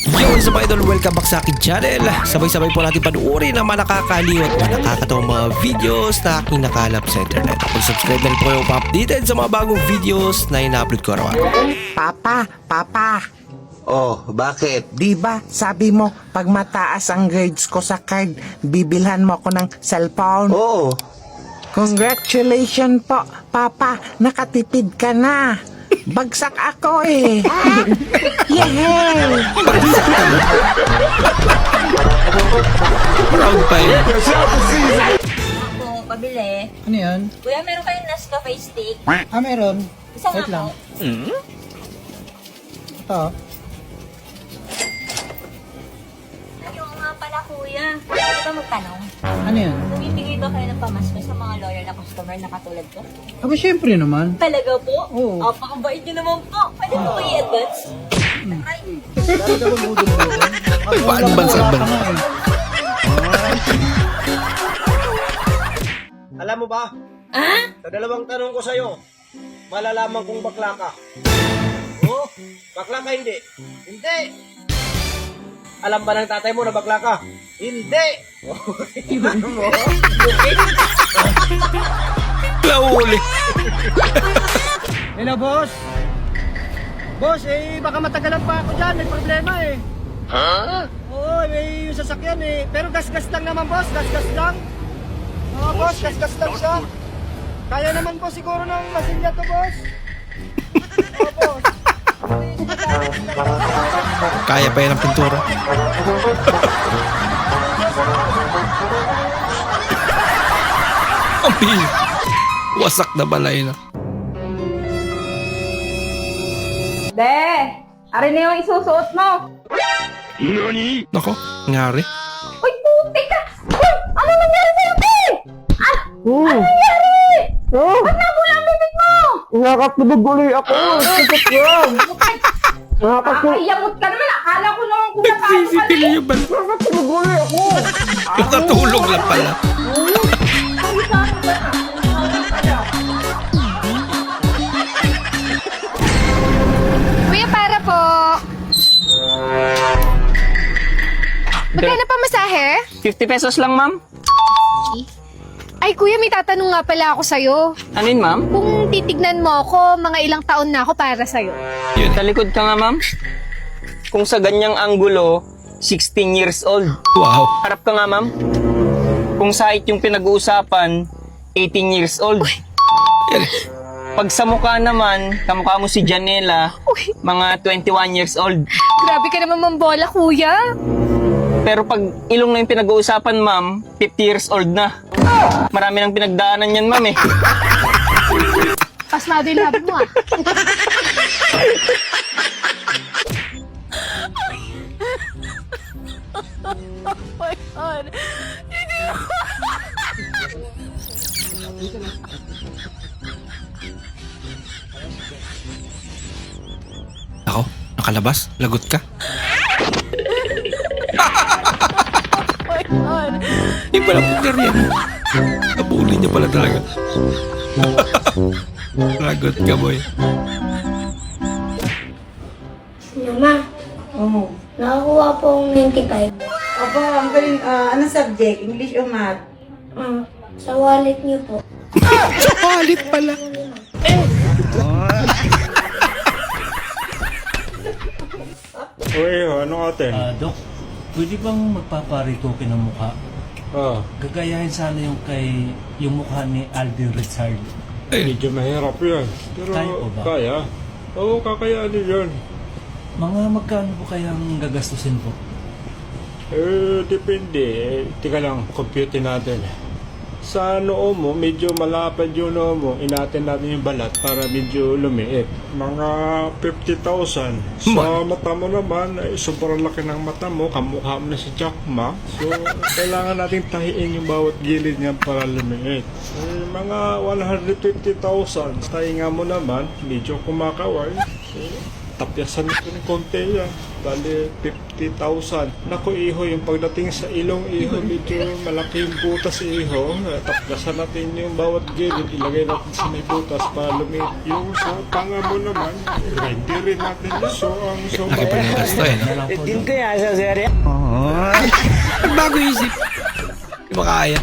Yo, what's up idol? Welcome back sa akin channel. Sabay-sabay po natin panuorin ang mga nakakaliw at mga nakakatawang mga videos na aking nakalap sa internet. Kung subscribe na rin po kayo pa-updated sa mga bagong videos na ina-upload ko araw-araw. Papa. Oh, bakit? Di ba sabi mo, pag mataas ang grades ko sa card, bibilhan mo ako ng cellphone? Oo. Congratulations po, Papa. Nakatipid ka na. Bagsak ako eh. Yay! Proud pa yun. Ako, pabili. Ano yun? Kuya, meron kayong Nescafe stick? Meron. Isa nga Wait lang. po. Ito. Ayaw nga pala, kuya. Pwede ba magtanong? Ano yun? Bumibigay ba kayo ng pamasko sa mga loyal na customer na katulad ko? Aba, syempre naman. Talaga po? Oo. Apakabait niyo naman po. Pwede po kayo i-advance? Ay, Pa-advance. Alam mo ba, sa dalawang tanong ko sa'yo, malalaman kung bakla ka. Oo, bakla ka hindi. Hindi. Alam ba ng tatay mo na bakla ka? Hindi. Ano mo? Lauli. Hello, boss. Boss, baka matagalan pa ako dyan. May problema eh. Ha? Oo, may yung sasakyan eh. Pero gas-gas lang naman, boss. Gas-gas lang. Oo, boss. Gas-gas lang siya. Kaya naman po siguro ng masilya to, boss. Oo, boss. Kaya pa yan ang pintura. Ang pili. Wasak na balay na. De, ari na yung isusuot mo. Nako, ngari. Uy, puti ka! Uy, ano nangyari sa'yo, Be? Ano nangyari? Ba't nabula ang bibig mo? Nakakabagulay ako. Sakit yan. Nakakayamot ka naman. Akala ko naman kung napasok ka Nagsisitil yung bal. Nakakabagulay ako. Natulog lang pala. Kuya, para po. Magkano pa masahe? 50 pesos lang, ma'am. Ay, kuya, may tatanong nga pala ako sa'yo. Ano yun, ma'am? Kung titignan mo ako, mga ilang taon na ako para sa'yo. Yun. Sa likod ka nga, ma'am. Kung sa ganyang anggulo, 16 years old. Wow. Harap ka nga, ma'am. Kung sa height yung pinag-uusapan, 18 years old. Yan. Pag sa mukha naman, kamukha mo si Janela, Uy, mga 21 years old. grabe ka naman mambola, kuya. Pero pag ilong na yung pinag-uusapan, ma'am, 50 years old na. Marami nang pinagdaanan yan, ma'am, eh. Pasmado yung labi mo, ah. Ako, nakalabas. Lagot ka. Hindi pala poker yan. Kabuli niya pala talaga. Lagot ka, boy. Mama, nakakuha po akong 95. Opo, ang galing. Anong subject? English o math? Sa wallet niyo po. Palit pala. Uy, ano ate? Dok, pwede bang magpaparitoke ng mukha? Gagayahin sana yung mukha ni Alvin Richard. Medyo mahirap yan. Pero Kaya po ba? kaya. Oo, kakayanin yan. Mga magkano po kayang gagastusin po? Depende. Tika lang, compute natin. Sa noo mo, medyo malapad yung noo mo, inatin natin yung balat para medyo lumiit. Mga 50,000. Sa mata mo naman, ay sobrang laki ng mata mo, kamukha mo na si Jack Ma. So, kailangan natin tahiin yung bawat gilid niya para lumiit. Mga 150,000. Tahinga mo naman, medyo kumakaway. tapyasan ko ng konti yan. Bali, 50,000. Naku, iho, yung pagdating sa ilong, iho, medyo malaki yung butas, iho. Tapyasan natin yung bawat gilid, ilagay natin sa may butas para lumit. Yung sa panga mo naman, ready rin natin yung soang Laki pa ng gasto eh. No? Bago isip. Hindi makaya.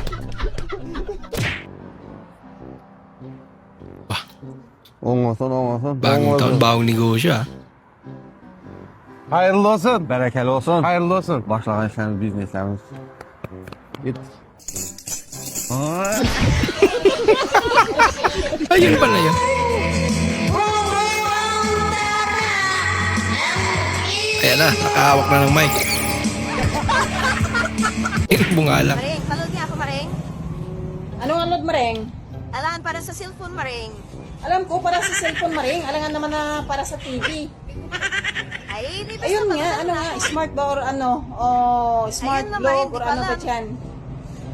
Bagong taon, bagong negosyo ah. Hayırlı olsun. Berekeli olsun. Hayırlı olsun. Başlangıçlarınız, biznesleriniz. Git. Ayun pala yun. Ayan na, nakahawak na ng mic. Bungala. Maring, palod niya ako, Maring. Anong anod, Maring? Alaan para sa cellphone, Maring. Alam ko para sa cellphone, Maring. Alangan naman na para sa TV. Ay, hindi ba Ayun nga, ano nga, smart ba or ano? Oh, smart Ayun na, lock Maring, or di ko ano ba alam. dyan?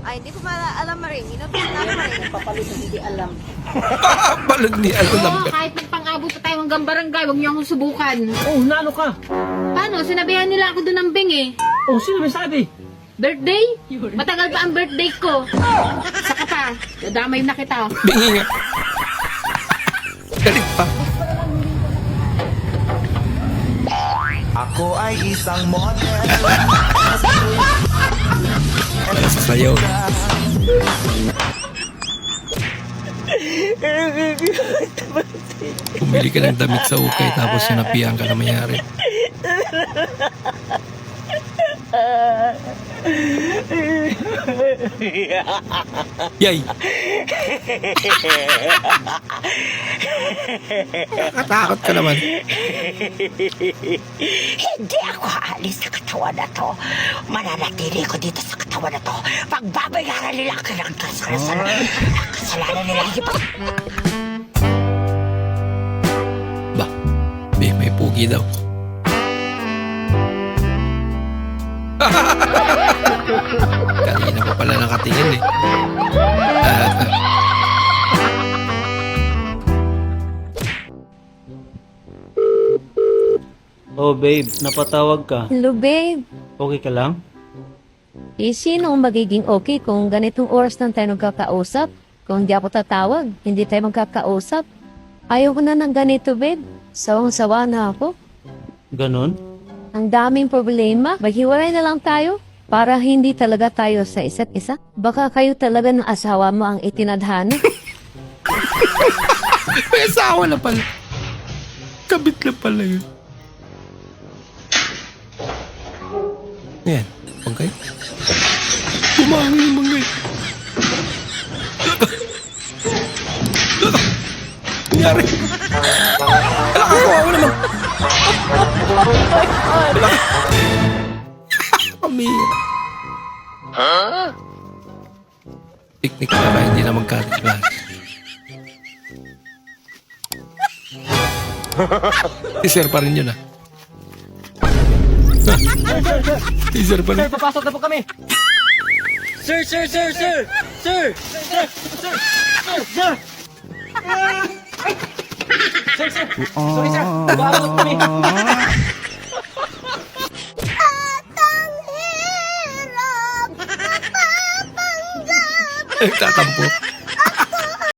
Ay, hindi ko alam, Maring. Inutusan na ako, Maring. Papalit hindi alam. Balog ni ano Oo, number. kahit magpang-abot pa tayo hanggang barangay, huwag niyo akong subukan. Oh, nalo ka. Paano? Sinabihan nila ako doon ng Bing eh. Oh, sino may sabi? Birthday? Matagal pa ang birthday ko. Saka pa, dadamay na kita. Bingi nga. Galit pa. Ako ay isang model. Para sa sayaw. Bumili ka ng damit sa ukay tapos sinapihan ka na mayari. Yay! Nakatakot ka naman. Hindi ako aalis sa katawan na to. Mananatili ko dito sa katawan na to. Pagbabayaran nila ako ng kasalanan nila. Ba, may pugi daw. Kanina pa pala nakatingin eh. Oh, babe, napatawag ka. Hello, babe. Okay ka lang? Sino ang magiging okay kung ganitong oras lang tayo nagkakausap? Kung di ako tatawag, hindi tayo magkakausap. Ayaw ko na ng ganito, babe. Sawang-sawa na ako. Ganon? Ang daming problema. Maghiwalay na lang tayo para hindi talaga tayo sa isa't isa. Baka kayo talaga ng asawa mo ang itinadhana. May asawa na pala. Kabit na pala yun. Ayan, bangkay. Bumangin yung bangkay. Nangyari. Alak ako, ako naman. Alak. Kami. Picnic para hindi na magkakiklas. Teaser pa rin yun ah. Teaser pa rin. Sir, papasok na po kami. Sir! Sir! Sir! Sorry, sir. Papasok kami. Nagtatampo.